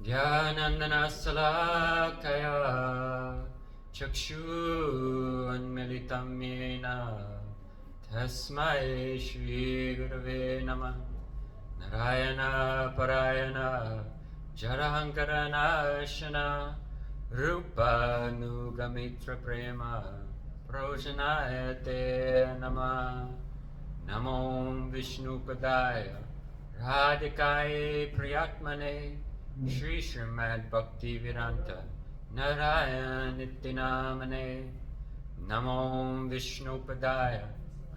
Dhyanandana salakaya chakshu anmilitam yena tasmai shri gurave namah. Narayana parayana jarahankaranashana rupa nugamitra prema projanayate nama. Namo Vishnupadaya Radhikaye Priyatmane Shri Srimad Bhaktivedanta Narayana Nityanamane. Namo Vishnupadaya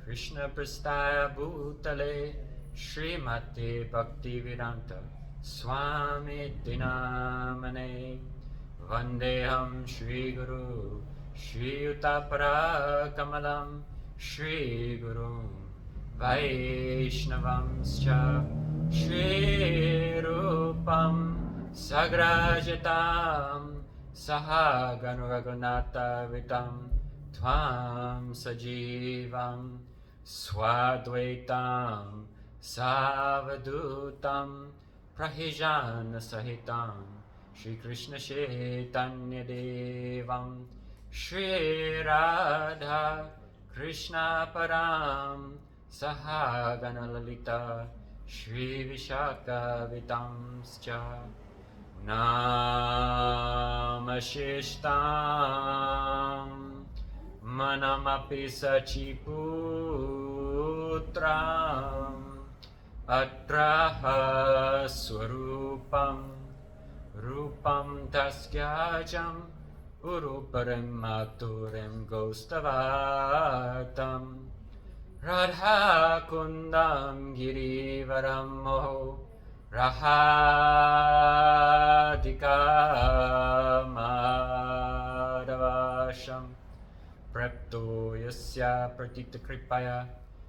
Krishna Prastaya Bhutale Srimate Bhaktivedanta Swami Dinamane. Vandeham Shri Guru Shri Utapara Kamalam Shri Guru Vaishnavamscha Shri Rupam Sagrajatam Sahaganu Raghunatha Vitam Tvam Sajivam Swadvaitam Savadutam Prahijana Sahitam Shri Krishna Chaitanya Devam Shri Radha Krishna Param Sahagana Lalita Shri Vishaka Vitamscha Namashishtam Manamapi Sachiputram Atraha Swarupam Rupam Taskyajam Uruparam Maturam Gostavatam Radha Kundam Girivaram Moho Rahadika Madhavasham Prapto Yasya Pratita Kripaya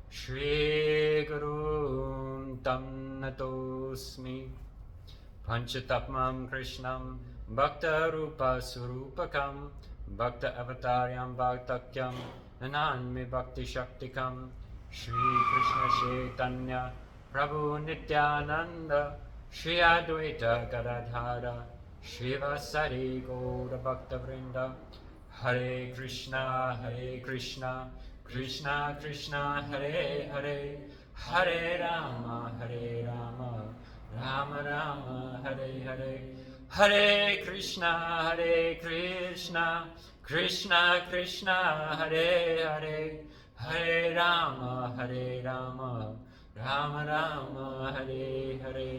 Shri Guru Tam Natosmi Panchatapmam Krishnam Bhakta Rupa Surupakam Bhakta Avataryam Bhaktakyam Nananmi Bhakti Shaktikam Shri Krishna Chaitanya Prabhu Nityananda Shri Advaita Gadadhara Shri Vasari Gaura Bhakta Vrinda Hare Krishna Krishna Krishna Hare Hare Hare Rama Rama Rama Hare Hare Hare Krishna Krishna Krishna Hare Hare Hare Rama Rama Rama Hare Hare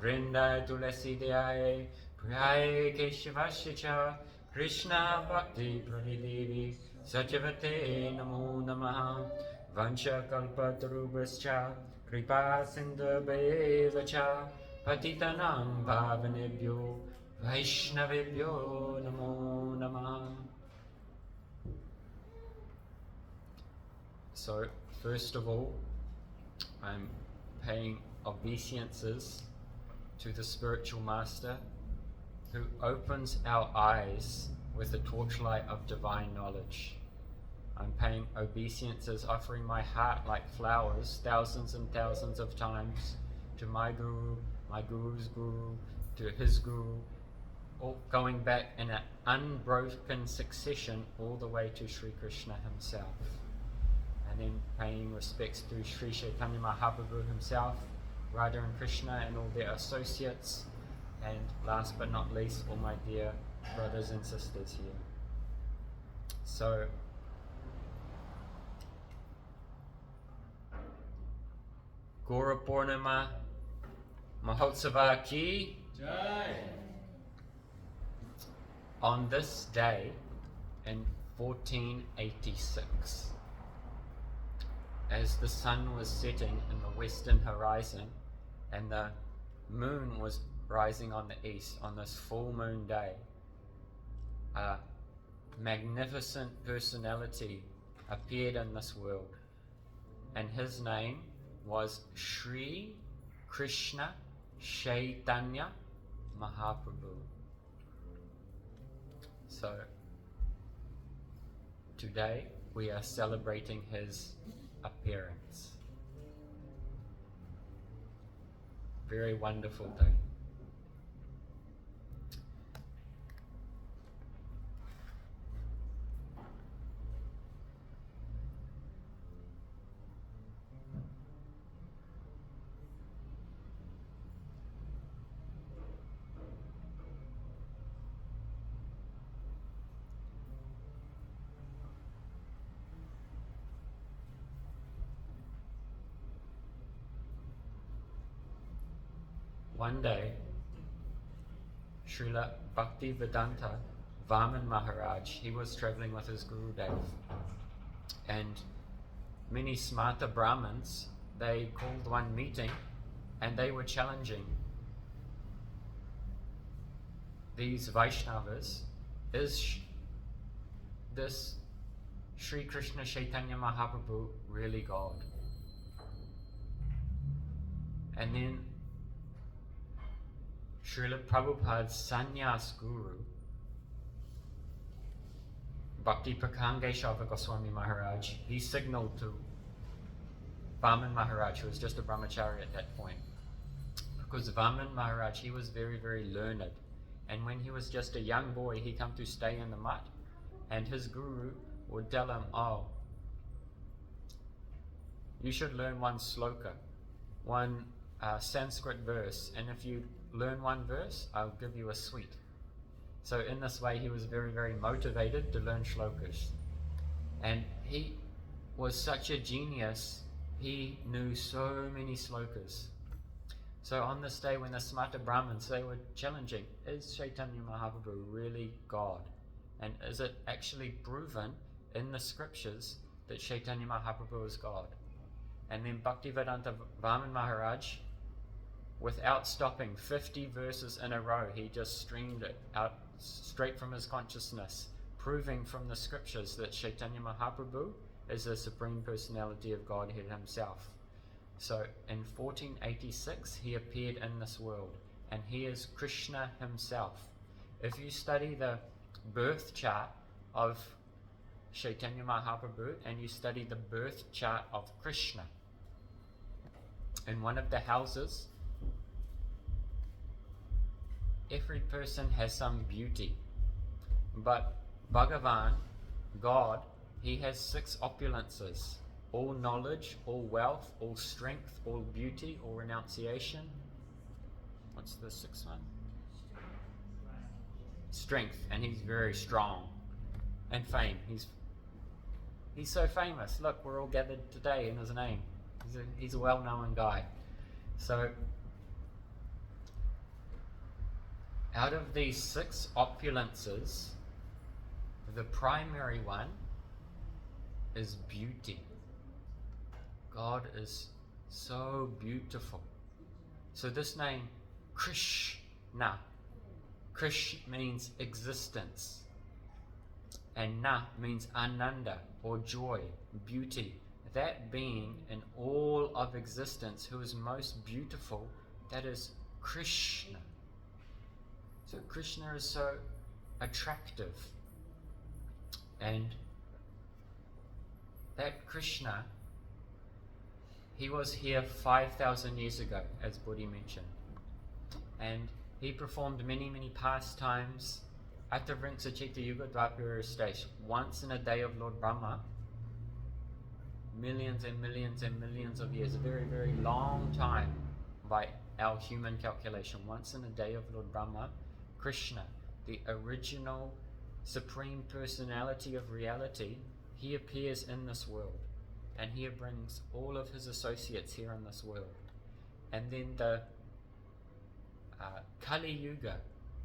Vrinda Tulasi Deyaye Priyaye Keshavasya Krishna Bhakti Pranidevi Satyavate Namo Namaha Vansha Kalpatarubhascha Kripa Sindhabhevacha Patitanam Pavanebhyo Vaishnavebhyo Namo Namaha. So, first of all, I'm paying obeisances to the spiritual master who opens our eyes with the torchlight of divine knowledge. I'm paying obeisances, offering my heart like flowers thousands and thousands of times to my guru, my guru's guru, to his guru, all going back in an unbroken succession all the way to Sri Krishna himself. And then paying respects to Sri Chaitanya Mahaprabhu himself, Radha and Krishna and all their associates, and last but not least, all my dear brothers and sisters here. So, Gaur Purnima Mahotsava ki Jai. On this day in 1486, as the sun was setting in the western horizon and the moon was rising on the east on this full moon day, a magnificent personality appeared in this world, and his name was Sri Krishna Chaitanya Mahaprabhu. So today we are celebrating his appearance. Very wonderful day. one day, Srila Bhaktivedanta Vaman Maharaj, he was traveling with his Gurudev, and many smarta Brahmins, they called one meeting and they were challenging these Vaishnavas, is this Sri Krishna Chaitanya Mahaprabhu really God? And then Srila Prabhupada's sannyas guru, Bhakti Prakangeshava Goswami Maharaj, he signaled to Vaman Maharaj, who was just a brahmachari at that point. Because Vaman Maharaj, he was very, very learned. And when he was just a young boy, he come to stay in the mud. And his guru would tell him, oh, you should learn one sloka, one Sanskrit verse. And if you learn one verse, I'll give you a sweet. So in this way, he was very, very motivated to learn shlokas. And he was such a genius, he knew so many slokas. So on this day when the Smarta Brahmins, they were challenging, is Chaitanya Mahaprabhu really God? And is it actually proven in the scriptures that Chaitanya Mahaprabhu is God? And then Bhaktivedanta Vaman Maharaj, without stopping, 50 verses in a row, he just streamed it out straight from his consciousness, proving from the scriptures that Chaitanya Mahaprabhu is the Supreme Personality of Godhead himself. So in 1486, he appeared in this world, and he is Krishna himself. If you study the birth chart of Chaitanya Mahaprabhu and you study the birth chart of Krishna, in one of the houses, every person has some beauty, but Bhagavan, God, he has 6 opulences: all knowledge, all wealth, all strength, all beauty, all renunciation. What's the 6th one? Strength, and he's very strong. And fame, he's so famous. Look, we're all gathered today in his name. He's a well-known guy. So out of these 6 opulences, the primary one is beauty. God is so beautiful. So this name, Krishna, Krish means existence, and Na means Ananda, or joy, beauty. That being in all of existence who is most beautiful, that is Krishna. So Krishna is so attractive. And that Krishna, he was here 5,000 years ago, as Buddhi mentioned. And he performed many, many pastimes at the Vringsachita Yuga Dwapara stage. Once in a day of Lord Brahma, millions and millions and millions of years, a very, very long time by our human calculation. Once in a day of Lord Brahma, Krishna, the original Supreme Personality of reality, he appears in this world, and he brings all of his associates here in this world. And then the Kali Yuga,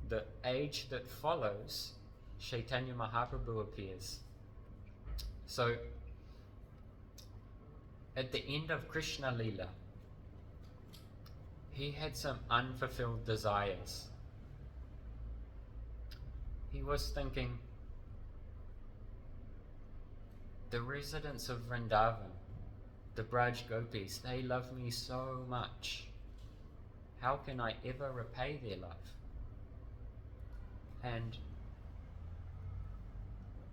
the age that follows, Chaitanya Mahaprabhu appears. So at the end of Krishna Leela, he had some unfulfilled desires. He was thinking, the residents of Vrindavan, the Braj Gopis, they love me so much. How can I ever repay their love? And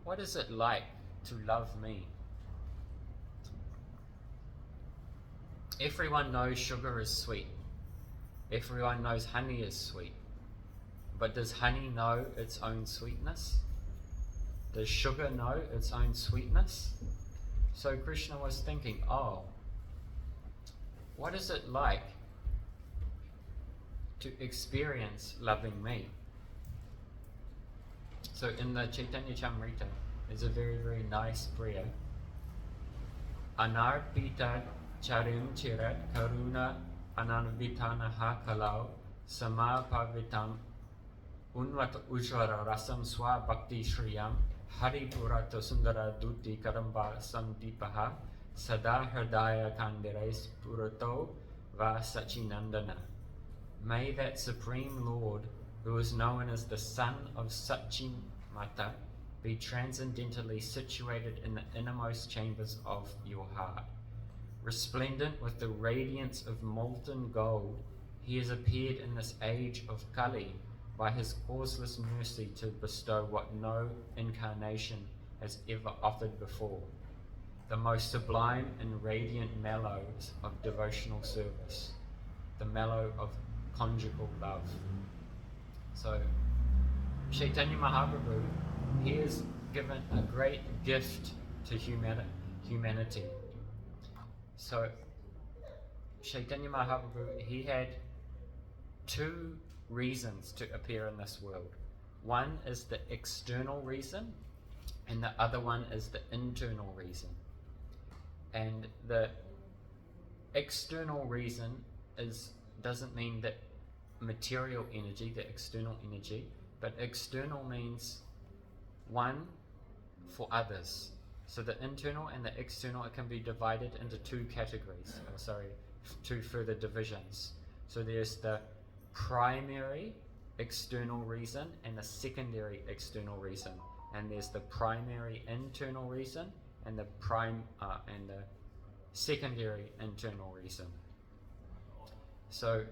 what is it like to love me? Everyone knows sugar is sweet. Everyone knows honey is sweet. But does honey know its own sweetness? Does sugar know its own sweetness? So Krishna was thinking, oh, what is it like to experience loving me? So in the Chaitanya Chamrita, there's a very, very nice prayer. Anarpita charim chirat karuna ananvitanaha kalau Samapavitam Unvat Ujvara Rasam Swa Bhakti Shriyam Hari Purata Sundara Duti Karamba Sandipaha Sada Hridaya Kandirais Purato Va Sachinandana. May that Supreme Lord, who is known as the Son of Sachimata, be transcendentally situated in the innermost chambers of your heart. Resplendent with the radiance of molten gold, he has appeared in this age of Kali by his causeless mercy to bestow what no incarnation has ever offered before, the most sublime and radiant mellows of devotional service, the mellow of conjugal love. So, Chaitanya Mahaprabhu, he has given a great gift to humanity. So, Chaitanya Mahaprabhu, he had two reasons to appear in this world. One is the external reason, and the other one is the internal reason. And the external reason doesn't mean that material energy, the external energy, but external means one, for others. So the internal and the external, it can be divided into two categories, two further divisions. So there's the primary external reason and the secondary external reason, and there's the primary internal reason and the secondary internal reason. So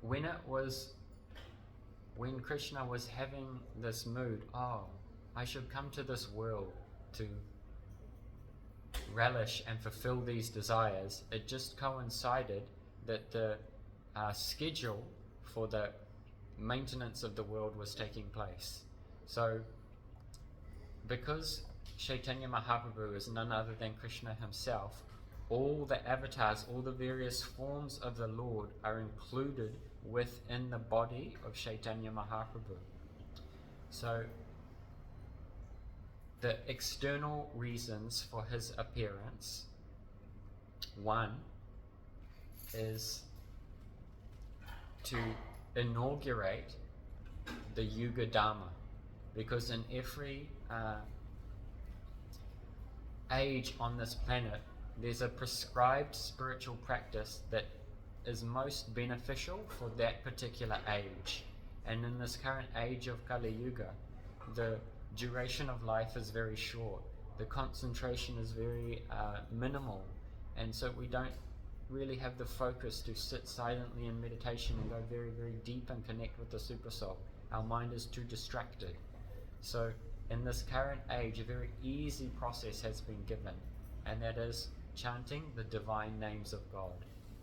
when Krishna was having this mood, I should come to this world to relish and fulfill these desires, it just coincided that the schedule for the maintenance of the world was taking place. So, because Chaitanya Mahaprabhu is none other than Krishna himself, all the avatars, all the various forms of the Lord are included within the body of Chaitanya Mahaprabhu. So, the external reasons for his appearance, one is to inaugurate the Yuga Dharma, because in every age on this planet there's a prescribed spiritual practice that is most beneficial for that particular age. And in this current age of Kali Yuga, the duration of life is very short, the concentration is very minimal, and so we don't really have the focus to sit silently in meditation and go very, very deep and connect with the Supersoul. Our mind is too distracted. So in this current age, a very easy process has been given, and that is chanting the divine names of God.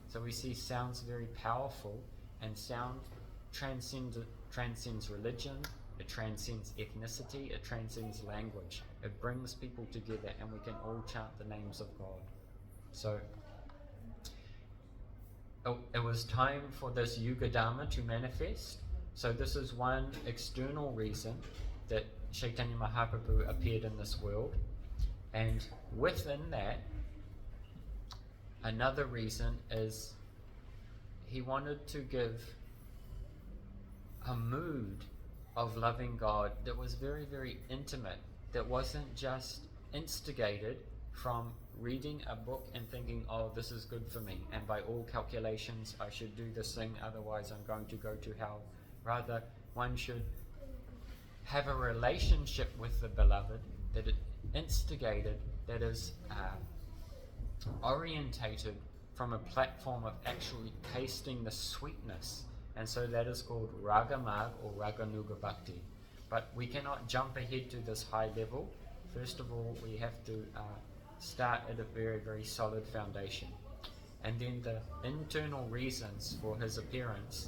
So we see sounds very powerful, and sound transcends religion, it transcends ethnicity, it transcends language. It brings people together and we can all chant the names of God. So it was time for this Yuga Dharma to manifest. So this is one external reason that Chaitanya Mahaprabhu appeared in this world. And within that, another reason is he wanted to give a mood of loving God that was very, very intimate, that wasn't just instigated from reading a book and thinking, oh, this is good for me, and by all calculations I should do this thing, otherwise I'm going to go to hell. Rather, one should have a relationship with the beloved that is instigated, that is orientated from a platform of actually tasting the sweetness. And so that is called Ragamag or Raganuga Bhakti. But we cannot jump ahead to this high level. First of all, we have to start at a very, very solid foundation. And then the internal reasons for his appearance.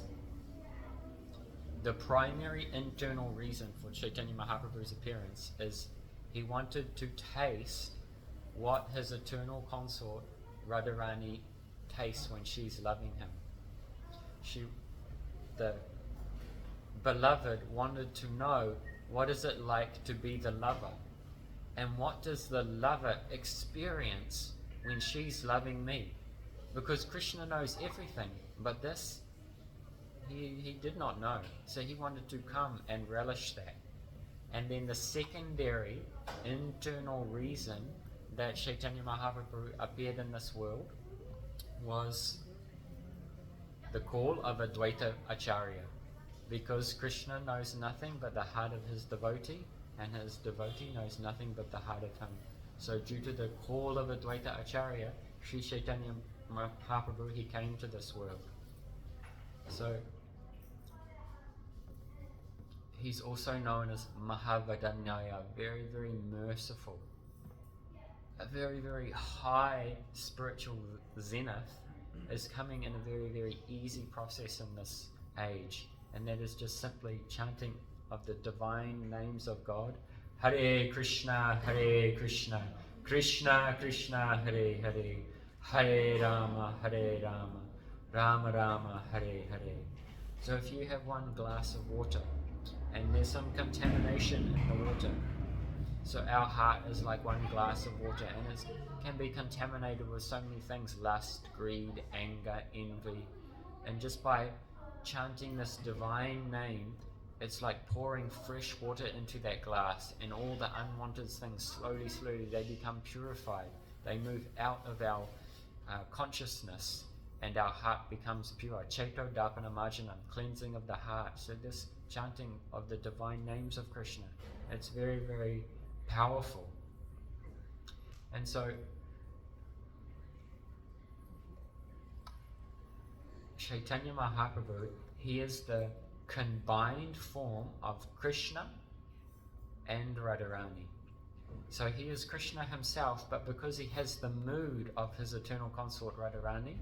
The primary internal reason for Chaitanya Mahaprabhu's appearance is he wanted to taste what his eternal consort Radharani tastes when she's loving him. The beloved wanted to know, what is it like to be the lover? And what does the lover experience when she's loving me? because Krishna knows everything, but this he did not know. So he wanted to come and relish that. And then the secondary internal reason that Chaitanya Mahaprabhu appeared in this world was the call of Advaita Acharya, because Krishna knows nothing but the heart of his devotee, and his devotee knows nothing but the heart of him. So due to the call of Advaita Acharya, Sri Chaitanya Mahaprabhu, he came to this world. So he's also known as Mahavadanyaya, very, very merciful. A very, very high spiritual zenith is coming in a very, very easy process in this age. And that is just simply chanting of the divine names of God. Hare Krishna, Krishna Krishna, Hare Hare, Hare Rama, Rama Rama, Hare Hare. So if you have one glass of water and there's some contamination in the water, so our heart is like one glass of water, and it can be contaminated with so many things: lust, greed, anger, envy. And just by chanting this divine name, it's like pouring fresh water into that glass, and all the unwanted things slowly they become purified. They move out of our consciousness, and our heart becomes pure. Chaito Dapana Marjanam, cleansing of the heart. So this chanting of the divine names of Krishna, it's very, very powerful. And so Chaitanya Mahaprabhu, he is the combined form of Krishna and Radharani. So he is Krishna himself, but because he has the mood of his eternal consort Radharani,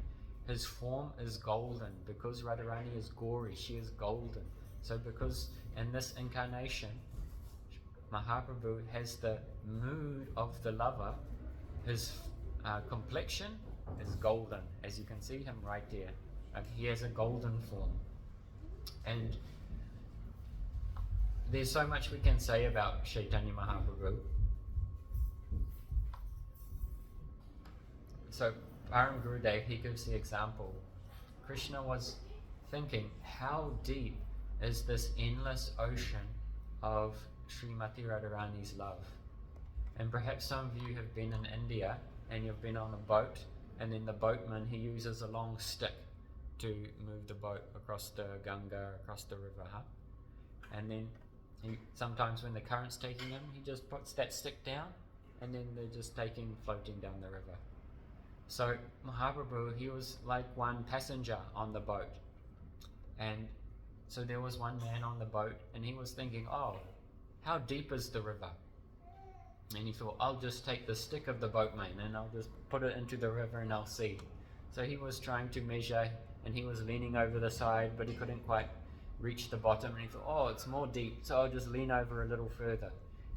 his form is golden. Because Radharani is Gauri, she is golden. So because in this incarnation, Mahaprabhu has the mood of the lover, his complexion is golden, as you can see him right there. He has a golden form. And there's so much we can say about Chaitanya Mahaprabhu. So Param Gurudev, he gives the example. Krishna was thinking, how deep is this endless ocean of Srimati Radharani's love? And perhaps some of you have been in India and you've been on a boat, and then the boatman, he uses a long stick to move the boat across the Ganga, across the river. And then sometimes when the current's taking him, he just puts that stick down, and then they're just floating down the river. So Mahaprabhu, he was like one passenger on the boat. And so there was one man on the boat, and he was thinking, oh, how deep is the river? And he thought, I'll just take the stick of the boatman and I'll just put it into the river and I'll see. So he was trying to measure, and he was leaning over the side, but he couldn't quite reach the bottom, and he thought, oh, it's more deep, so I'll just lean over a little further.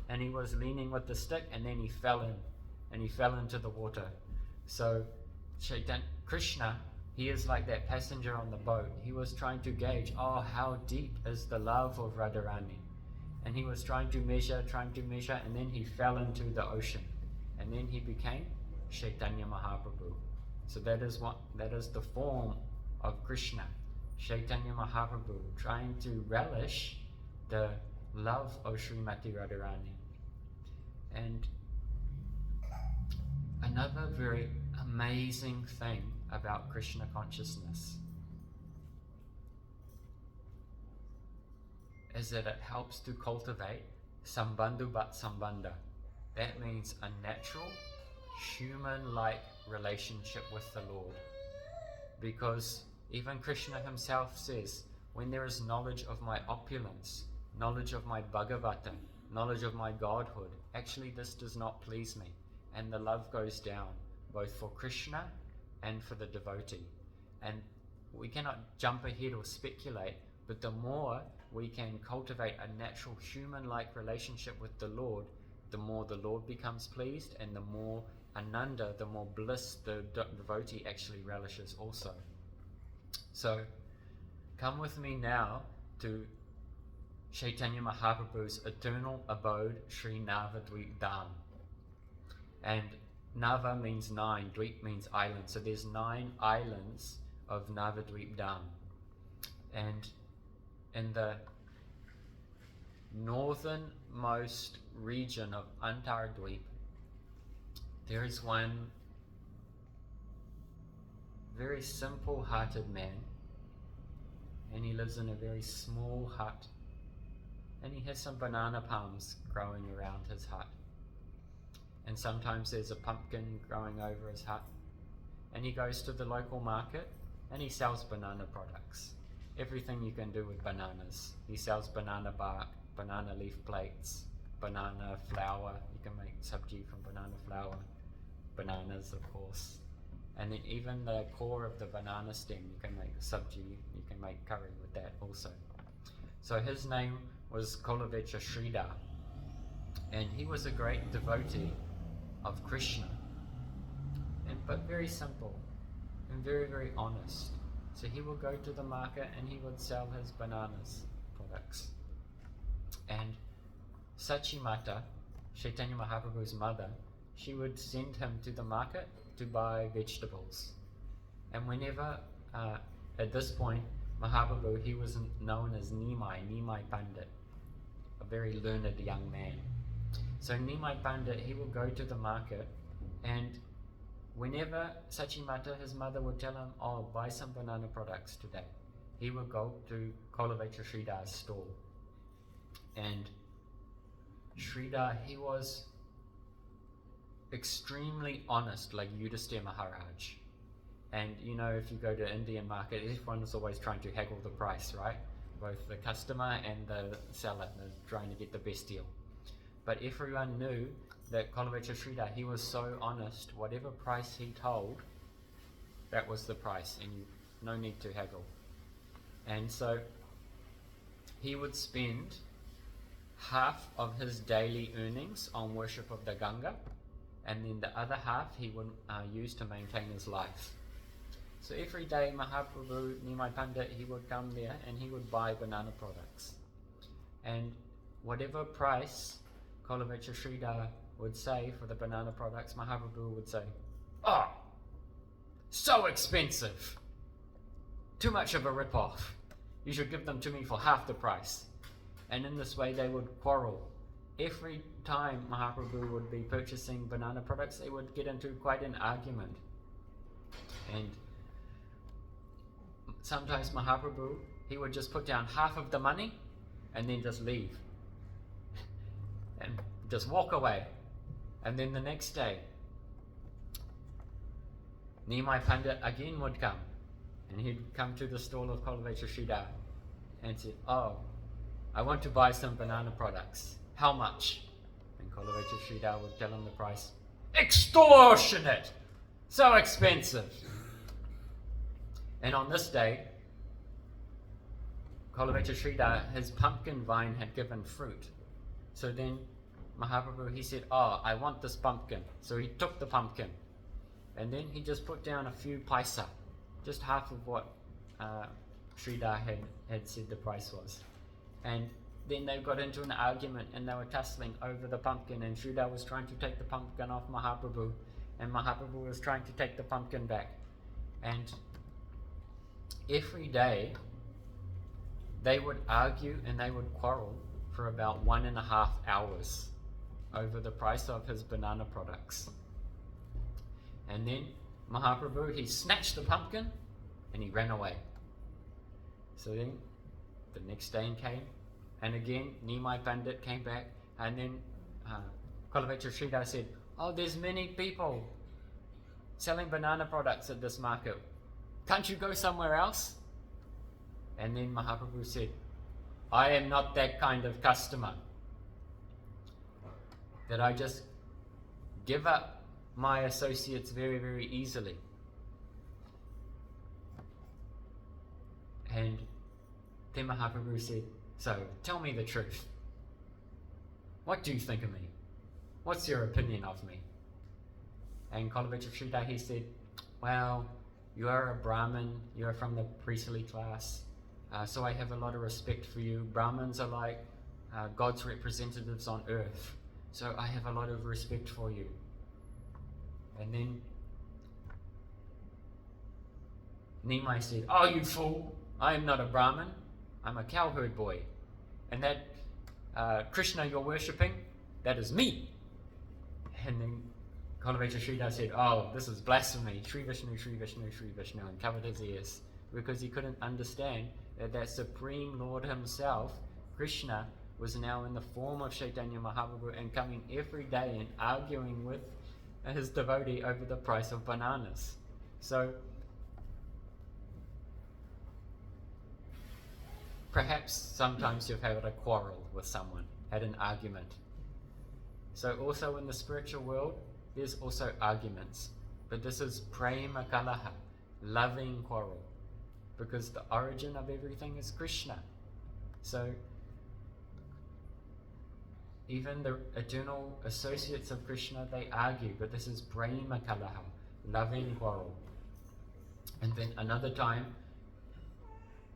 And he was leaning with the stick, and then he fell into the water. So Krishna, he is like that passenger on the boat. He was trying to gauge, oh, how deep is the love of Radharani? And he was trying to measure, and then he fell into the ocean. And then he became Chaitanya Mahaprabhu. So that is the form of Krishna, Chaitanya Mahaprabhu, trying to relish the love of Srimati Radharani. And another very amazing thing about Krishna consciousness is that it helps to cultivate sambandhu bhat sambandha. That means a natural, human-like relationship with the Lord. Because even Krishna himself says, when there is knowledge of my opulence, knowledge of my Bhagavata, knowledge of my Godhood, actually this does not please me. And the love goes down, both for Krishna and for the devotee. And we cannot jump ahead or speculate, but the more we can cultivate a natural human-like relationship with the more the Lord becomes pleased, and the more Ananda, the more bliss the devotee actually relishes also. So, come with me now to Chaitanya Mahaprabhu's eternal abode, Sri Navadvip Dham. And Nava means 9, Dweep means island. So there's 9 islands of Navadweep Dam. And in the northernmost region of Antaradweep, there is one very simple-hearted man, and he lives in a very small hut, and he has some banana palms growing around his hut, and sometimes there's a pumpkin growing over his hut, and he goes to the local market and he sells banana products, everything you can do with bananas. He sells banana bark, banana leaf plates, banana flour. You can make sabji from banana flour, bananas of course, and then even the core of the banana stem, you can make sabji, you can make curry with that also. So his name was Kolavecha Sridhar, and he was a great devotee of Krishna, but very simple and very, very honest. So he would go to the market and he would sell his bananas products. And Sachimata, Chaitanya Mahaprabhu's mother, she would send him to the market to buy vegetables. And whenever, at this point, Mahaprabhu, he was known as Nimai Pandit, a very learned young man. So Nimai Pandit, he would go to the market, and whenever Sachimata, his mother, would tell him, oh, buy some banana products today, he would go to Kolavecha Sridhar's stall. And Sridhar, he was extremely honest, like Yudhisthira Maharaj. And you know, if you go to Indian market, everyone is always trying to haggle the price, right? Both the customer and the seller, they're trying to get the best deal. But everyone knew that Kolavecha Sridhar, he was so honest, whatever price he told, that was the price, and no need to haggle. And so he would spend half of his daily earnings on worship of the Ganga, and then the other half he would use to maintain his life. So every day Mahaprabhu, Nimai Pandit, he would come there and he would buy banana products. And whatever price Kolavecha Sridhar would say for the banana products, Mahaprabhu would say, oh, so expensive, too much of a rip-off, you should give them to me for half the price. And in this way they would quarrel. Every time Mahaprabhu would be purchasing banana products, they would get into quite an argument. And sometimes Mahaprabhu, he would just put down half of the money and then just leave and just walk away. And then the next day, Nimai Pandit again would come, and he'd come to the stall of Kolavecha Sridhar and said, oh, I want to buy some banana products. How much? And Kolavecha Sridhar would tell him the price. Extortionate! So expensive! And on this day, Kolavecha Sridhar, his pumpkin vine had given fruit. So then Mahaprabhu, he said, oh, I want this pumpkin. So he took the pumpkin. And then he just put down a few paisa, just half of what Sridhar had said the price was. And then they got into an argument and they were tussling over the pumpkin, and Sridhar was trying to take the pumpkin off Mahaprabhu, and Mahaprabhu was trying to take the pumpkin back. And every day they would argue and they would quarrel for about 1.5 hours over the price of his banana products. And then Mahaprabhu, he snatched the pumpkin and he ran away. So then the next day came, and again Nimai Pandit came back, and then Kolavecha Sridhar said, oh, there's many people selling banana products at this market. Can't you go somewhere else? And then Mahaprabhu said, I am not that kind of customer, that I just give up my associates very, very easily. And then Mahaprabhu said, so tell me the truth. What do you think of me? What's your opinion of me? And Kolavecha Sridhar, he said, well, you are a Brahmin, you are from the priestly class, so I have a lot of respect for you. Brahmins are like God's representatives on earth, so I have a lot of respect for you. And then Nimai said, "Oh, you fool, I am not a Brahmin, I'm a cowherd boy. And that Krishna you're worshipping, that is me." And then Kalaveta Sridhar said, "Oh, this is blasphemy, Sri Vishnu, Sri Vishnu, Sri Vishnu," and covered his ears, because he couldn't understand that Supreme Lord himself, Krishna, was now in the form of Chaitanya Mahaprabhu and coming every day and arguing with his devotee over the price of bananas. So perhaps sometimes you've had a quarrel with someone, had an argument. So also in the spiritual world, there's also arguments. But this is prema kalaha, loving quarrel. Because the origin of everything is Krishna. So even the eternal associates of Krishna, they argue, but this is prema kalaha, loving quarrel. And then another time,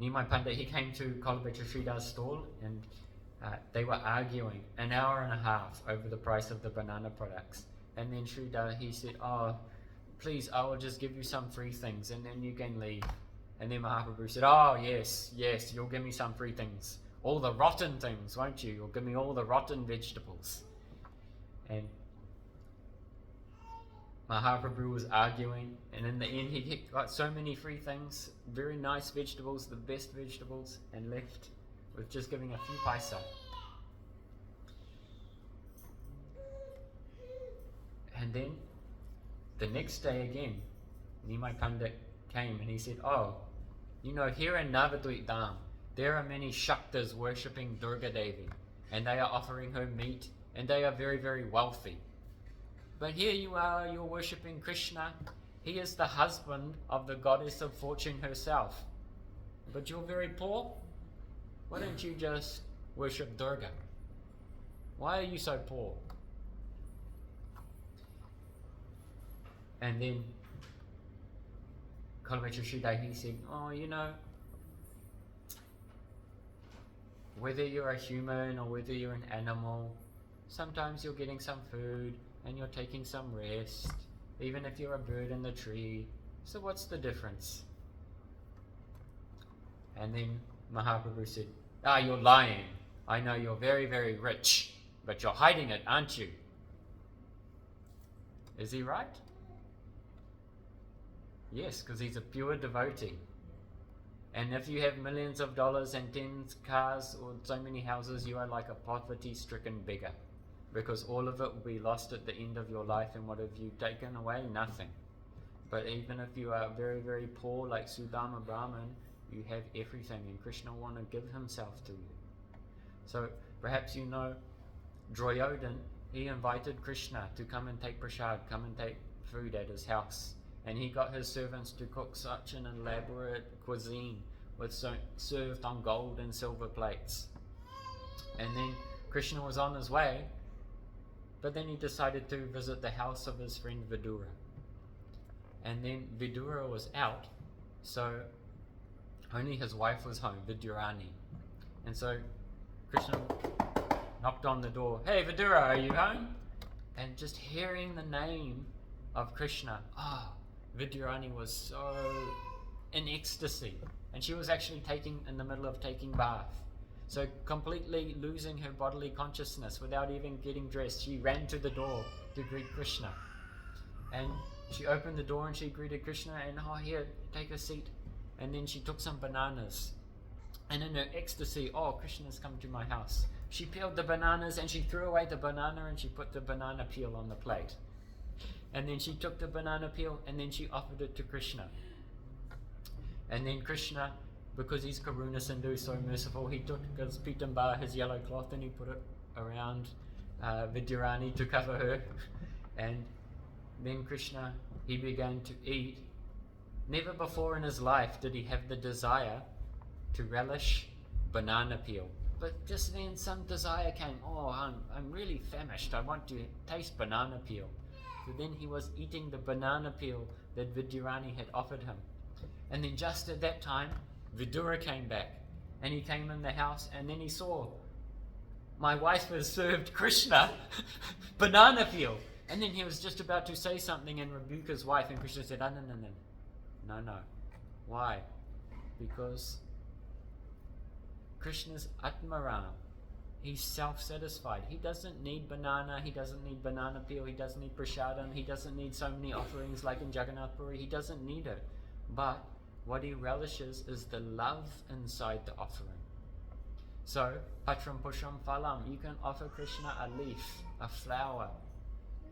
Nimai Pandit, he came to Kalaveta Sridhar's stall, and they were arguing an hour and a half over the price of the banana products. And then Sridhar, he said, "Oh, please, I will just give you some free things and then you can leave." And then Mahaprabhu said, "Oh, yes, you'll give me some free things. All the rotten things, won't you? You'll give me all the rotten vegetables." And Mahaprabhu was arguing, and in the end he got so many free things, very nice vegetables, the best vegetables, and left with just giving a few paisa. And then the next day again, Nimai Pandit came and he said, "Oh, here in Navadvip Dham, there are many Shaktas worshipping Durga Devi, and they are offering her meat, and they are very, very wealthy. But here you are, you're worshipping Krishna. He is the husband of the goddess of fortune herself. But you're very poor. Why don't you just worship Durga? Why are you so poor?" And then Kalaveta Sridhar, he said, "Oh, whether you're a human or whether you're an animal, sometimes you're getting some food and you're taking some rest, even if you're a bird in the tree. So what's the difference?" And then Mahaprabhu said, "Ah, you're lying. I know you're very, very rich, but you're hiding it, aren't you?" Is he right? Yes, because he's a pure devotee. And if you have millions of dollars and 10 cars or so many houses, you are like a poverty-stricken beggar, because all of it will be lost at the end of your life, and what have you taken away? Nothing. But even if you are very, very poor like Sudama Brahman, you have everything, and Krishna want to give himself to you. So perhaps Duryodhan, he invited Krishna to come and take prasad, come and take food at his house. And he got his servants to cook such an elaborate cuisine served on gold and silver plates. And then Krishna was on his way, but then he decided to visit the house of his friend Vidura. And then Vidura was out, so only his wife was home, Vidurani. And so Krishna knocked on the door. "Hey Vidura, are you home?" And just hearing the name of Krishna, Vidurani was so in ecstasy, and she was actually in the middle of taking bath. So completely losing her bodily consciousness without even getting dressed, she ran to the door to greet Krishna. And she opened the door and she greeted Krishna and, "Oh, here, take a seat." And then she took some bananas. And in her ecstasy, "Oh, Krishna's come to my house." She peeled the bananas and she threw away the banana and she put the banana peel on the plate. And then she took the banana peel and then she offered it to Krishna. And then Krishna, because he's Karuna Sindhu, so merciful, he took his pitamba, his yellow cloth, and he put it around Vidurani to cover her. And then Krishna, he began to eat. Never before in his life did he have the desire to relish banana peel. But just then some desire came. "Oh, I'm really famished. I want to taste banana peel." So then he was eating the banana peel that Vidurani had offered him. And then just at that time, Vidura came back. And he came in the house and then he saw, "My wife has served Krishna banana peel." And then he was just about to say something and rebuke his wife, and Krishna said, no. Why? Because Krishna's Atmaram. He's self-satisfied. He doesn't need banana, he doesn't need banana peel, he doesn't need prasadam, he doesn't need so many offerings like in Jagannath Puri. He doesn't need it. But what he relishes is the love inside the offering. So, patram pusham phalam, you can offer Krishna a leaf, a flower,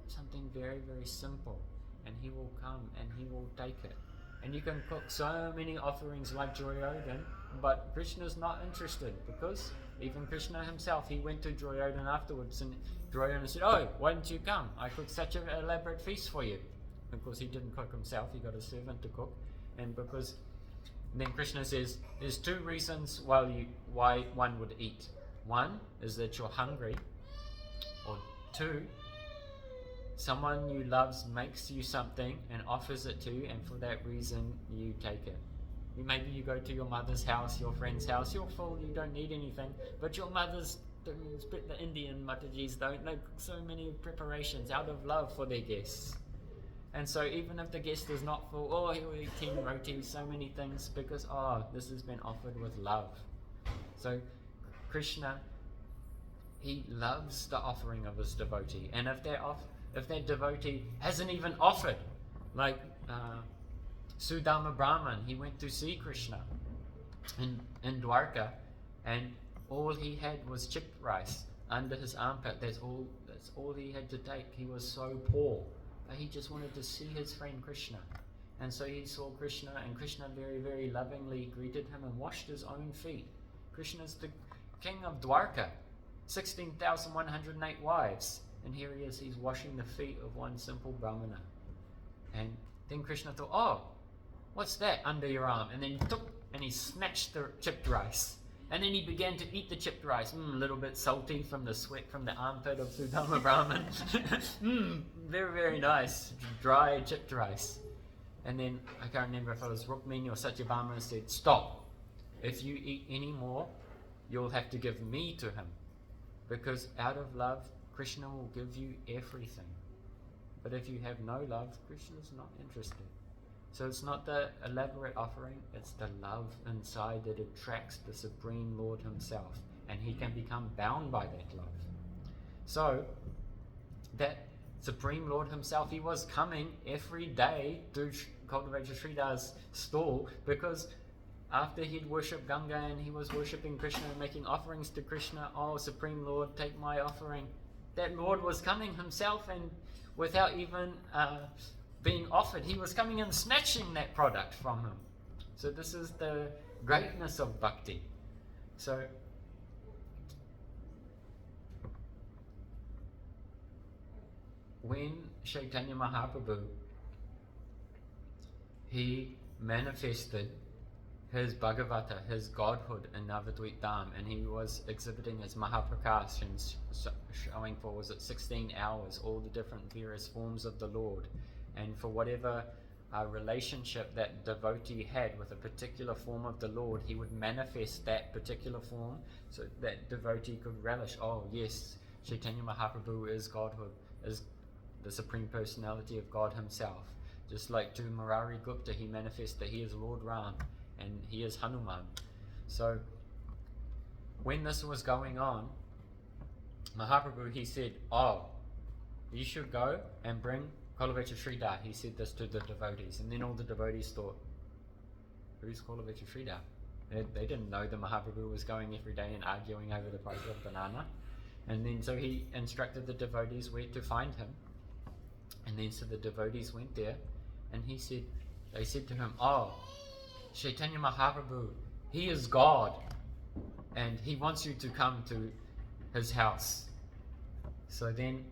something very, very simple, and he will come and he will take it. And you can cook so many offerings like Duryodhana, but Krishna's not interested, because even Krishna himself, he went to Duryodhana afterwards, and Duryodhana said, "Oh, why didn't you come? I cooked such an elaborate feast for you." Of course, he didn't cook himself, he got a servant to cook. And because then Krishna says, there's two reasons why one would eat. One is that you're hungry, or two, someone you love makes you something and offers it to you, and for that reason you take it. Maybe you go to your mother's house, your friend's house, you're full, you don't need anything, but your mother's, the Indian Matajis don't, they cook so many preparations out of love for their guests. And so even if the guest is not full, oh, he'll eat 10 rotis, so many things, because, this has been offered with love. So Krishna, he loves the offering of his devotee. And if that devotee hasn't even offered, like Sudama Brahman, he went to see Krishna in Dwarka, and all he had was chipped rice under his armpit. That's all he had to take. He was so poor. But he just wanted to see his friend Krishna. And so he saw Krishna, and Krishna very, very lovingly greeted him and washed his own feet. Krishna's the king of Dwarka, 16,108 wives. And here he is, he's washing the feet of one simple Brahmana. And then Krishna thought, what's that under your arm? And then he snatched the chipped rice. And then he began to eat the chipped rice. A little bit salty from the sweat from the armpit of Sudama Brahman. Very, very nice. Dry chipped rice. And then, I can't remember if it was Rukmini or Satyabhama, said, stop. If you eat any more, you'll have to give me to him. Because out of love, Krishna will give you everything. But if you have no love, Krishna's not interested. So it's not the elaborate offering, it's the love inside that attracts the Supreme Lord himself, and he can become bound by that love. So that Supreme Lord himself, he was coming every day to cultivate Sridhar's stall, because after he'd worshipped Ganga and he was worshipping Krishna and making offerings to Krishna, oh Supreme Lord, take my offering. That Lord was coming himself, and without even being offered, he was coming and snatching that product from him. So this is the greatness of bhakti. So when Chaitanya Mahaprabhu, he manifested his Bhagavata, his godhood in Navadvip Dham, and he was exhibiting his Mahaprakash and showing for, 16 hours, all the different various forms of the Lord. And for whatever relationship that devotee had with a particular form of the Lord, he would manifest that particular form so that devotee could relish, oh yes, Chaitanya Mahaprabhu is Godhood, is the Supreme Personality of God himself. Just like to Murari Gupta, he manifests that he is Lord Ram and he is Hanuman. So when this was going on, Mahaprabhu, he said, you should go and bring Kolaveccha Sridhar. He said this to the devotees, and then all the devotees thought, who's Kolaveccha Sridhar? They didn't know the Mahaprabhu was going every day and arguing over the price of banana. And then so he instructed the devotees where to find him. And then so the devotees went there, and they said to him, Chaitanya Mahaprabhu, he is God, and he wants you to come to his house. So then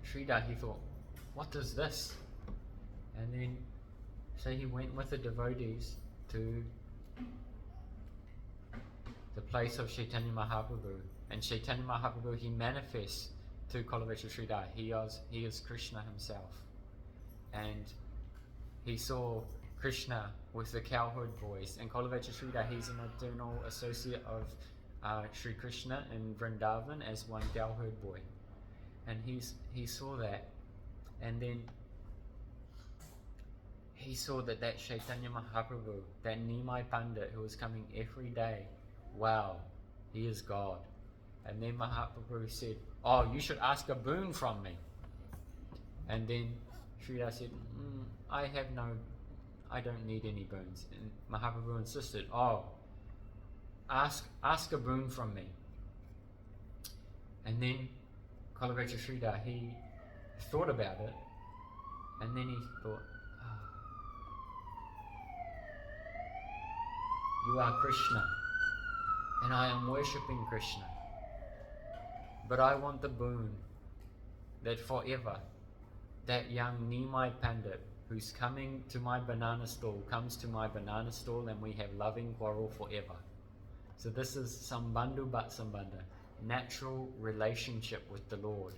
Sridhar, he thought, what is this? And then so he went with the devotees to the place of Chaitanya Mahaprabhu. And Chaitanya Mahaprabhu, he manifests to Kolaveccha Sridhar. He is Krishna himself. And he saw Krishna with the cowherd boys. And Kolaveccha Sridhar, he's an eternal associate of Sri Krishna in Vrindavan as one cowherd boy. And he saw that, and then he saw that Chaitanya Mahaprabhu, that Nimai Pandit who was coming every day, wow, he is God. And then Mahaprabhu said, oh, you should ask a boon from me. And then Sridhar said, I don't need any boons. And Mahaprabhu insisted, oh, ask a boon from me. And then Kalavecha Sridhar, he thought about it, and then he thought, you are Krishna, and I am worshipping Krishna. But I want the boon that forever, that young Nimai Pandit who's coming to my banana stall comes to my banana stall and we have loving quarrel forever. So this is Sambandhu Bhat Sambandha, natural relationship with the Lord.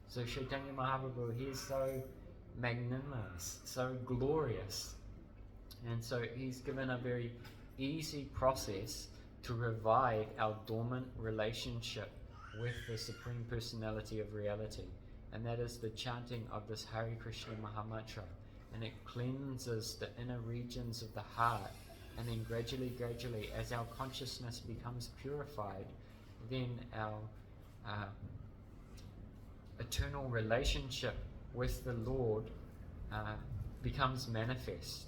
So Chaitanya Mahaprabhu, he is so magnanimous, so glorious. And so he's given a very easy process to revive our dormant relationship with the Supreme Personality of Reality. And that is the chanting of this Hare Krishna Mahamantra. And it cleanses the inner regions of the heart. And then gradually, as our consciousness becomes purified, then our eternal relationship with the Lord becomes manifest.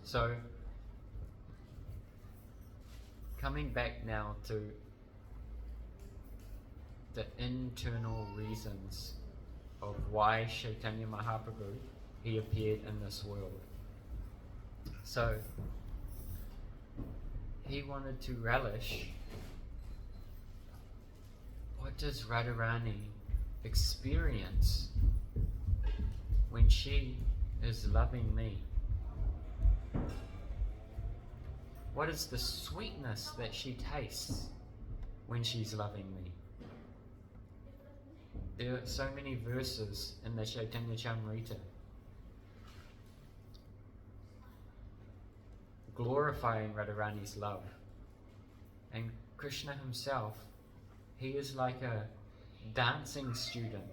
So, coming back now to the internal reasons of why Chaitanya Mahaprabhu, he appeared in this world. So, he wanted to relish what does Radharani experience when she is loving me? What is the sweetness that she tastes when she's loving me? There are so many verses in the Chaitanya Charitamrita glorifying Radharani's love. And Krishna himself, he is like a dancing student.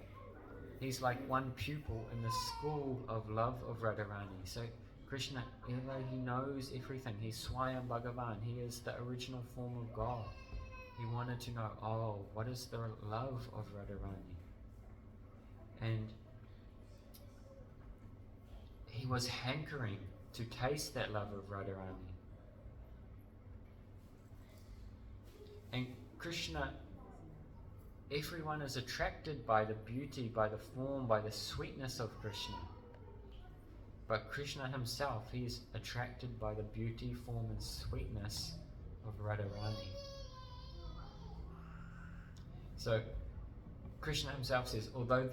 He's like one pupil in the school of love of Radharani. So Krishna, even though he knows everything, he's Swayam Bhagavan, he is the original form of God. He wanted to know, oh, what is the love of Radharani? And he was hankering to taste that love of Radharani. And Krishna, everyone is attracted by the beauty, by the form, by the sweetness of Krishna. But Krishna himself, he is attracted by the beauty, form and sweetness of Radharani. So Krishna himself says, although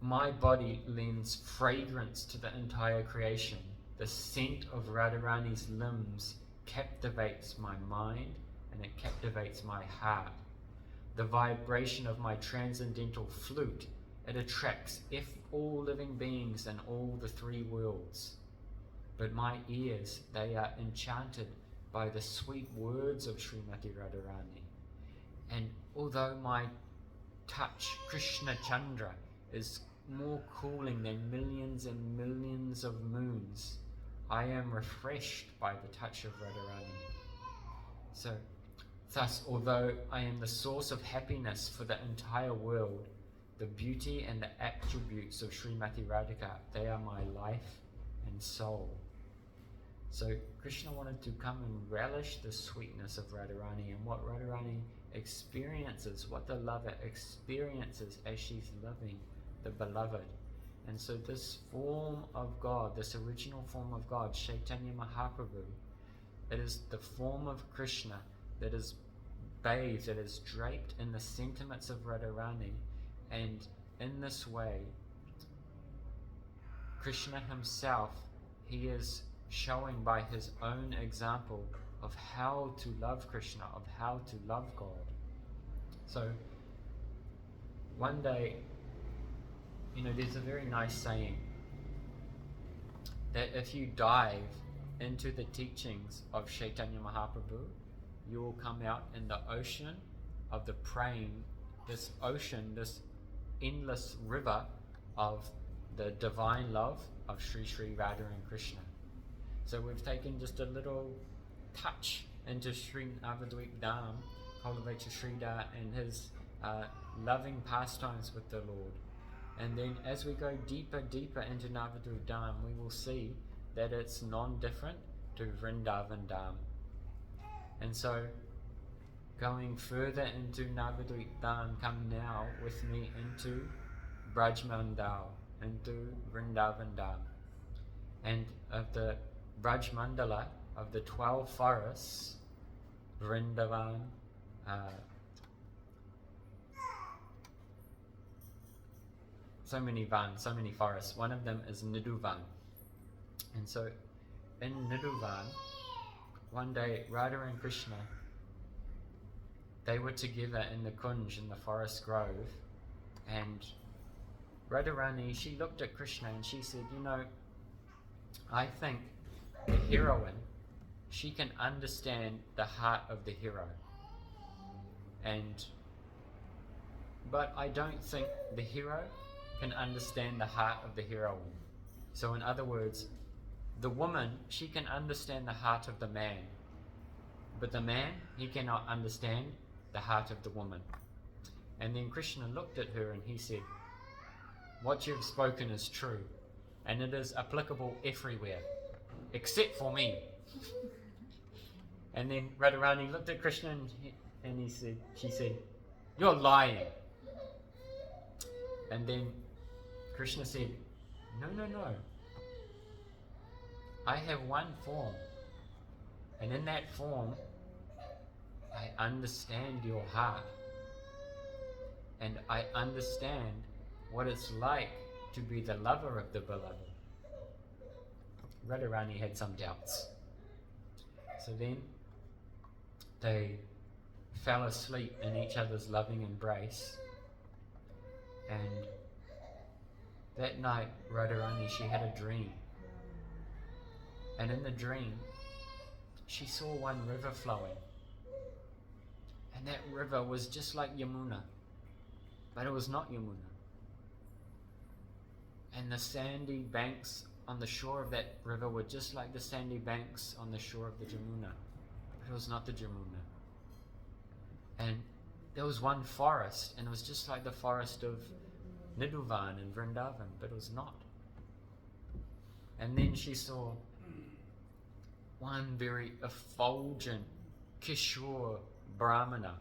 my body lends fragrance to the entire creation, the scent of Radharani's limbs captivates my mind and it captivates my heart. The vibration of my transcendental flute, it attracts all living beings in all the three worlds. But my ears, they are enchanted by the sweet words of Srimati Radharani. And although my touch, Krishna Chandra, is more cooling than millions and millions of moons, I am refreshed by the touch of Radharani. So, thus, although I am the source of happiness for the entire world, the beauty and the attributes of Srimati Radhika, they are my life and soul. So Krishna wanted to come and relish the sweetness of Radharani and what Radharani experiences, what the lover experiences as she's loving the beloved. And so this form of God, this original form of God, Chaitanya Mahaprabhu, it is the form of Krishna that is bathed, that is draped in the sentiments of Radharani. And in this way, Krishna himself, he is showing by his own example of how to love Krishna, of how to love God. So one day, there's a very nice saying that if you dive into the teachings of Chaitanya Mahaprabhu, you will come out in the ocean of the praying, this ocean, this endless river of the divine love of Sri Sri Radha and Krishna. So we've taken just a little touch into Sri Navadvip Dham, Cultivator Sridhar and his loving pastimes with the Lord. And then as we go deeper into Navadvip Dham, we will see that it's non-different to Vrindavan Dham. And so going further into Navadvip Dham, come now with me into Braj Mandal, into Vrindavan Dham. And of the Braj Mandala, of the 12 forests, Vrindavan, so many forests. One of them is Nidhuvan. And so in Nidhuvan, one day Radha and Krishna, they were together in the Kunj, in the forest grove, and Radharani, she looked at Krishna and she said, you know, I think the heroine, she can understand the heart of the hero. But I don't think the hero can understand the heart of the heroine. So in other words, the woman, she can understand the heart of the man, but the man, he cannot understand the heart of the woman. And then Krishna looked at her and he said, what you've spoken is true, and it is applicable everywhere, except for me. And then Radharani looked at Krishna and she said, you're lying. And then Krishna said, no. I have one form, and in that form, I understand your heart, and I understand what it's like to be the lover of the beloved. Radharani had some doubts. So then they fell asleep in each other's loving embrace, and that night Radharani, she had a dream. And in the dream, she saw one river flowing. And that river was just like Yamuna, but it was not Yamuna. And the sandy banks on the shore of that river were just like the sandy banks on the shore of the Jamuna, but it was not the Jamuna. And there was one forest, and it was just like the forest of Nidhuvan and Vrindavan, but it was not. And then she saw one very effulgent Kishore Brahmana,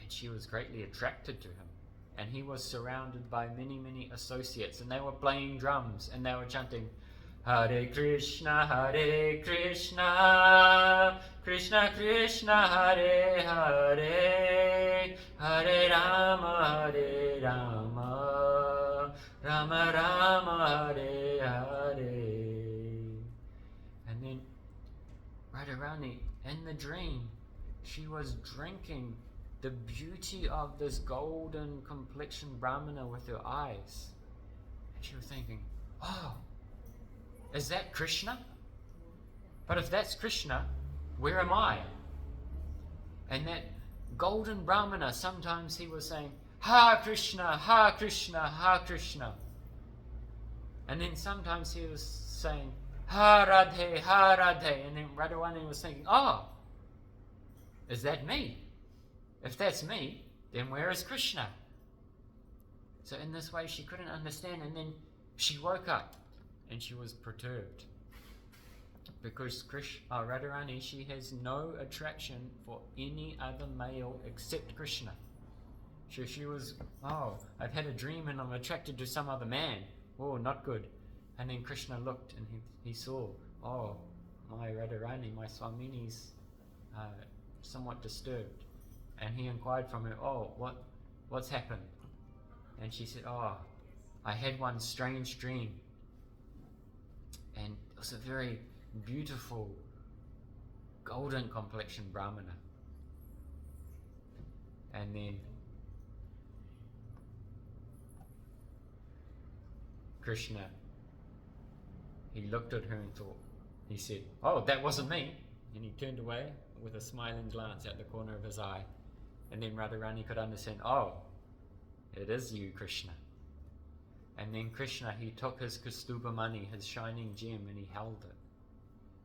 and she was greatly attracted to him. And he was surrounded by many associates, and they were playing drums and they were chanting Hare Krishna, Krishna Krishna, Hare Hare, Hare Rama, Rama Rama, Hare Hare. And then Radharani, in the dream, she was drinking the beauty of this golden complexioned Brahmana with her eyes. And she was thinking, oh, is that Krishna? But if that's Krishna, where am I? And that golden Brahmana, sometimes he was saying, Ha Krishna, Ha Krishna, Ha Krishna. And then sometimes he was saying, Ha Radhe, Ha Radhe. And then Radharani was thinking, oh, is that me? If that's me, then where is Krishna? So in this way she couldn't understand, and then she woke up and she was perturbed. Because Radharani, she has no attraction for any other male except Krishna. So she was, oh, I've had a dream and I'm attracted to some other man. Oh, not good. And then Krishna looked and he saw, oh, my Radharani, my Swamini's somewhat disturbed. And he inquired from her, oh, what's happened? And she said, oh, I had one strange dream. And it was a very beautiful, golden complexion Brahmana. And then Krishna, he looked at her and thought, he said, oh, that wasn't me. And he turned away, with a smiling glance at the corner of his eye. And then Radharani could understand, oh, it is you, Krishna. And then Krishna, he took his Kaustubha Mani, his shining gem, and he held it.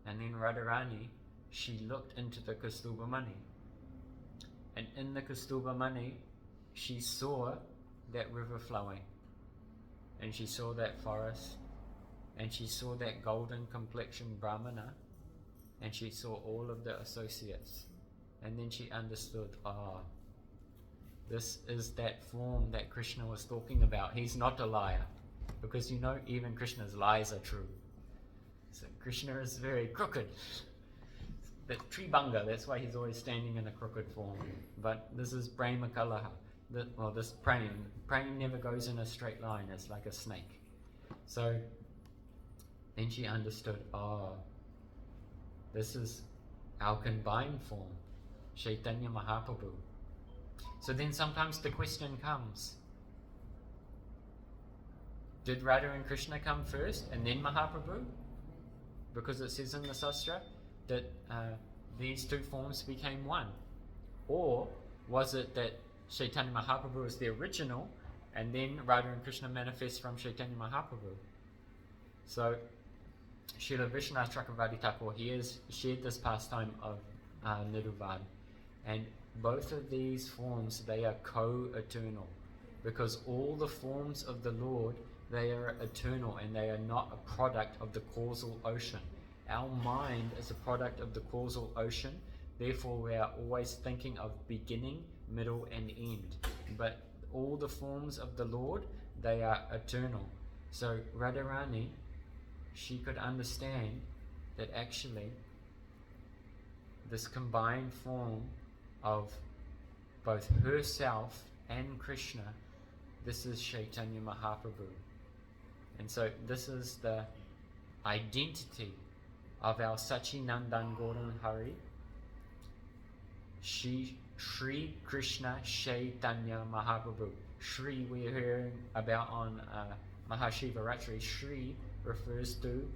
And then Radharani, she looked into the Kaustubha Mani. And in the Kaustubha Mani, she saw that river flowing. And she saw that forest. And she saw that golden complexion Brahmana. And she saw all of the associates. And then she understood, this is that form that Krishna was talking about. He's not a liar. Because even Krishna's lies are true. So Krishna is very crooked. That Tribanga, that's why he's always standing in a crooked form. But this is Prema Kalaha. This praying. Praying never goes in a straight line. It's like a snake. So then she understood, this is our combined form, Chaitanya Mahaprabhu. So then sometimes the question comes, did Radha and Krishna come first and then Mahaprabhu? Because it says in the Sastra that these two forms became one. Or was it that Chaitanya Mahaprabhu is the original and then Radha and Krishna manifest from Chaitanya Mahaprabhu? So Srila Vishwanath Chakravarti Thakur, he has shared this pastime of Niruvad. And both of these forms, they are co-eternal. Because all the forms of the Lord, they are eternal and they are not a product of the causal ocean. Our mind is a product of the causal ocean. Therefore, we are always thinking of beginning, middle and end. But all the forms of the Lord, they are eternal. So Radharani, she could understand that actually this combined form of both herself and Krishna, this is Chaitanya Mahaprabhu. And so this is the identity of our Sachinandan Gauranga Hari. Shri Krishna Chaitanya Mahaprabhu. Shri we're hearing about on Mahashivaratri. Shri refers to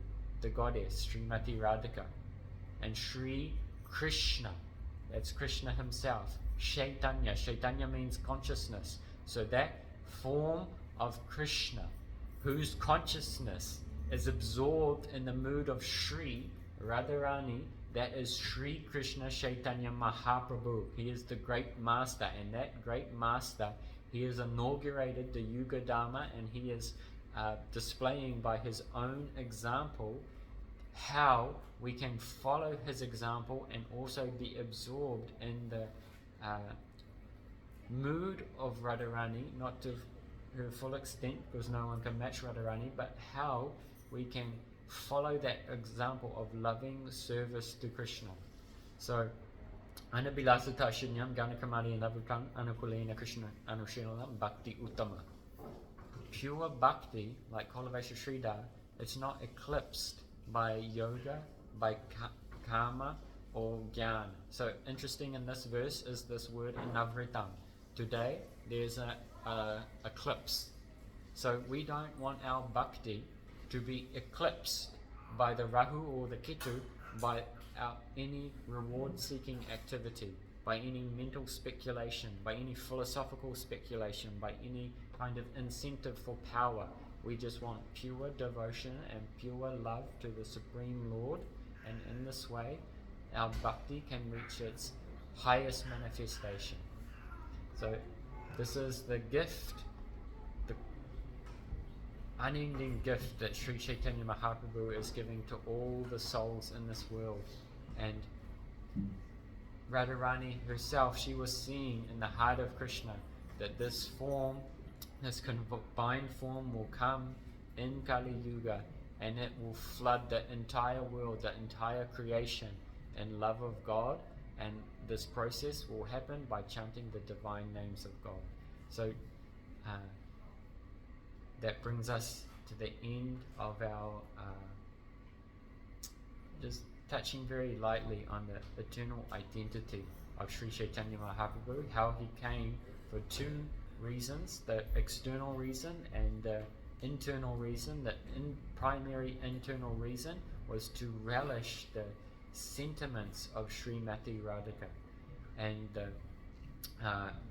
the goddess, Srimati Radhika. And Shri Krishna, that's Krishna himself. Chaitanya, Chaitanya means consciousness. So that form of Krishna, whose consciousness is absorbed in the mood of Shri Radharani, that is Shri Krishna Chaitanya Mahaprabhu. He is the great master, and that great master, he has inaugurated the Yuga Dharma, and he is displaying by his own example how we can follow his example and also be absorbed in the mood of Radharani, not to her full extent because no one can match Radharani, but how we can follow that example of loving service to Krishna. So, Anabilasata Shinyam Ganakamari and Lavukam Anukulena Krishna Anushilam Bhakti Uttama. Pure bhakti, like Kolavesha Sridhar, it's not eclipsed by yoga, by karma, or jnana. So interesting in this verse is this word navritam. Today there's a eclipse. So we don't want our bhakti to be eclipsed by the Rahu or the Ketu, by any reward-seeking activity, by any mental speculation, by any philosophical speculation, by any kind of incentive for power. We just want pure devotion and pure love to the Supreme Lord, and in this way our bhakti can reach its highest manifestation. So this is the gift, the unending gift that Sri Chaitanya Mahaprabhu is giving to all the souls in this world. And Radharani herself, she was seeing in the heart of Krishna that this form, this combined form will come in Kali Yuga, and it will flood the entire world, the entire creation in love of God. And this process will happen by chanting the divine names of God. So that brings us to the end of our just touching very lightly on the eternal identity of Sri Chaitanya Mahaprabhu, how he came for two reasons, the external reason and the internal reason. The primary internal reason was to relish the sentiments of Srimati Radhika. And the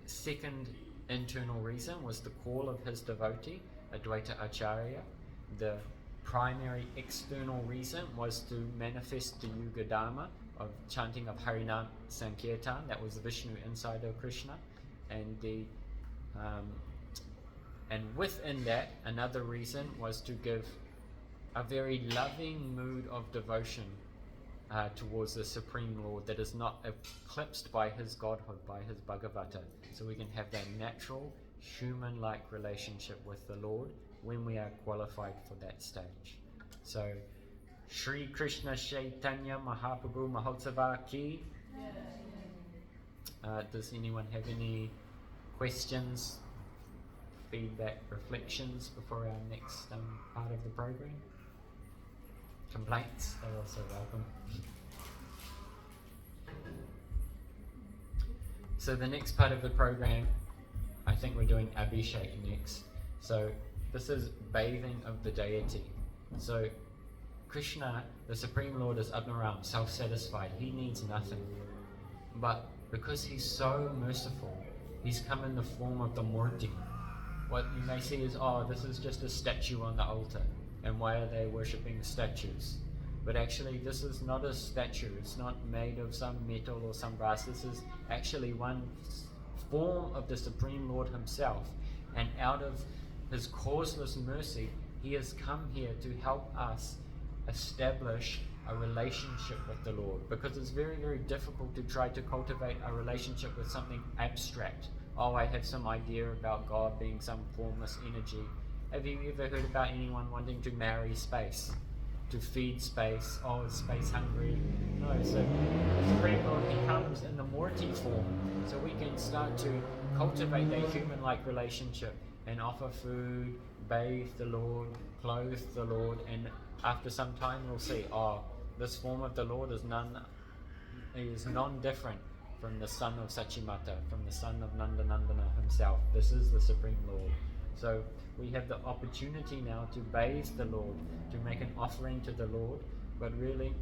second internal reason was the call of his devotee, Advaita Acharya. The primary external reason was to manifest the Yuga Dharma of chanting of Harinam Sankirtan, that was Vishnu inside of Krishna, and within that, another reason was to give a very loving mood of devotion towards the Supreme Lord that is not eclipsed by his godhood, by his Bhagavata. So we can have that natural, human-like relationship with the Lord when we are qualified for that stage. So, Shri Krishna Chaitanya Mahaprabhu Mahotsava Ki. Does anyone have any questions, feedback, reflections before our next part of the program? Complaints are also welcome. So the next part of the program, I think we're doing Abhishek next. So this is bathing of the deity. So Krishna, the Supreme Lord, is Adnaram, self-satisfied. He needs nothing. But because he's so merciful, he's come in the form of the Murti. What you may see is, oh, this is just a statue on the altar. And why are they worshipping statues? But actually, this is not a statue. It's not made of some metal or some brass. This is actually one form of the Supreme Lord himself. And out of his causeless mercy, he has come here to help us establish a relationship with the Lord. Because it's very, very difficult to try to cultivate a relationship with something abstract. Oh, I have some idea about God being some formless energy. Have you ever heard about anyone wanting to marry space? To feed space? Oh, is space hungry? No, so the Supreme Lord, he comes in the Murti form, so we can start to cultivate that human-like relationship and offer food, bathe the Lord, clothe the Lord, and after some time we'll see, oh, this form of the Lord is non-different from the son of Sachimata, from the son of Nandanandana himself. This is the Supreme Lord. So we have the opportunity now to bathe the Lord, to make an offering to the Lord, but really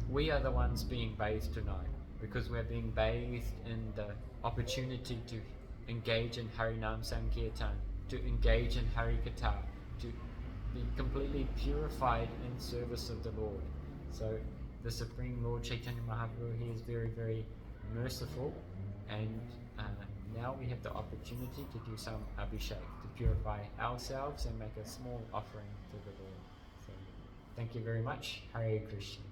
we are the ones being bathed tonight, because we're being bathed in the opportunity to engage in Harinam Sankirtan, to engage in Harikatha, to be completely purified in service of the Lord. So the Supreme Lord Chaitanya Mahaprabhu, he is very, very merciful, and now we have the opportunity to do some Abhishek, to purify ourselves and make a small offering to the Lord. So thank you very much. Hare Krishna.